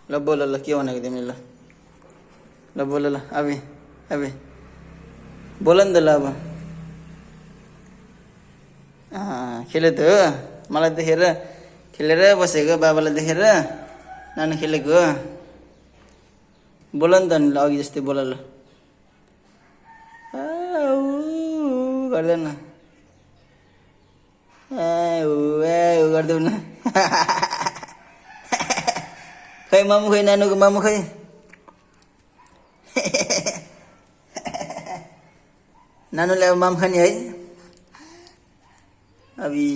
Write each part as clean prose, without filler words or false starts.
ल बोल ल के भनेको तिमीले ल बोल ल अबे अबे बोल नि त ल अब खेल्यो त हो मलाई देखेर खेलेर बसेको बाबालाई देखेर नानी खेलेको बोल नि त नि ल अघि जस्तै बोल ल गर्दैन गरिदेऊ न खै मामु खै नानुको मामु खै नानुले अब माम खाने है अबि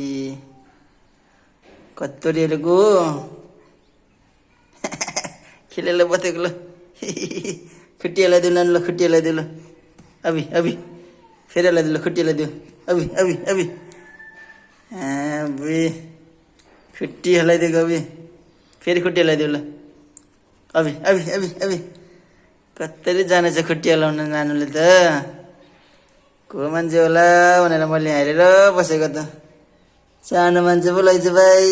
कत्तोरीहरूको खेलेर बसेको ल खुट्टियालाई दिउ नानु ल खुट्टियालाई दिउ ल अबि अबि फेरि दिउ ल खुट्टियालाई दिउ अबि अबि अबि अबि खुट्टी हल्लाइदिएको अबि फेरि खुट्टी हल्लाइदिउ ल अबि अबि अबि अबि कत्तरी जानेछ खुट्टी हल्लाउन नानुले त को मान्छे होला भनेर मैले हेरेर बसेको त सानो मान्छे पो लैछु भाइ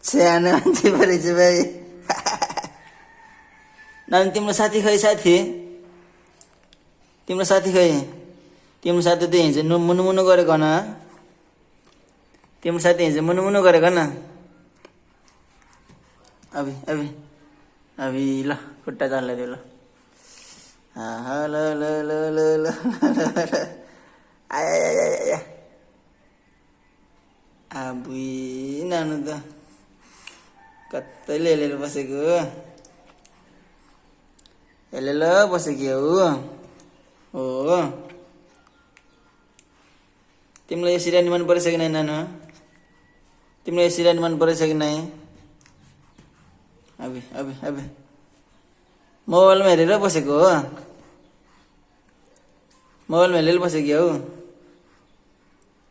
सानो मान्छे पो रहेछ भाइ नानी तिम्रो साथी खै साथी तिम्रो साथी खै तिम्रो साथी त हिजो मुनुमुनु गरेको न तिम्रो साथी हिजो मुनुमुनु गरेको न अबि अबि अबि ल खुट्टा चाल्दै ल ल ल ल ल ल आया अबुई नानु त कतैले हेलेर बसेको हेलेर बसेको हो तिमीलाई यो सिरानी मन परेछ कि नै नानु तिमीलाई यो सिरानी मन परेछ कि नै अबि अबि अबि मोबाइलमा हेरेर बसेको हो मोबाइलमा हेरेर बसेको हौ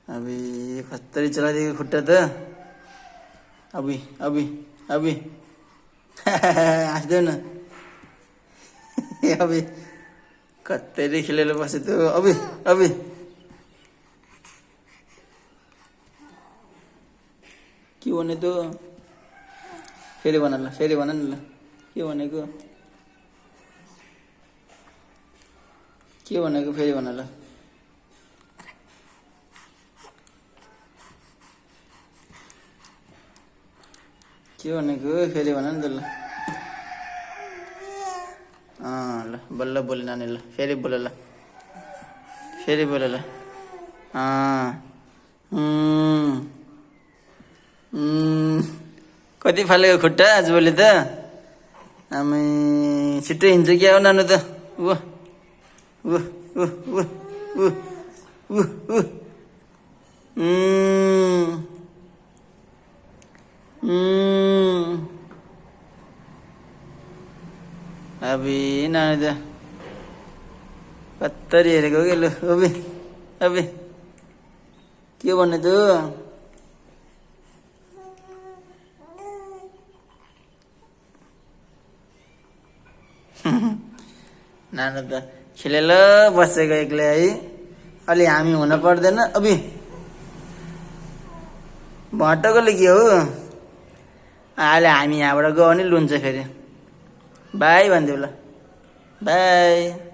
अबि कस्तरी चलाइदिएको खुट्टा त अबि अबि अबि हाँस्देऊ न अबि कतरी खेलेर बसे त अबि अबि के भने त फेरि भन ल फेरि भन नि ल के भनेको फेरि भन ल के भनेको फेरि भन नि त ल ल बल्ल बोल नानी ल फेरि बोल ल फेरि बोल ल कति फालेको खुट्टा आजभोलि त आमै छिट्टै हिँड्छ क्या हो नानु त अबि नानी त कत्तरी हेरेको कि लु अबि अबि के भन्ने त नानु त खेलेर बसेको एक्लै है अलि हामी हुन पर्दैन अबि भट्टकोले के हो अहिले हामी यहाँबाट गयो भने लुन्छ फेरि बाई भनिदेऊ ल बाई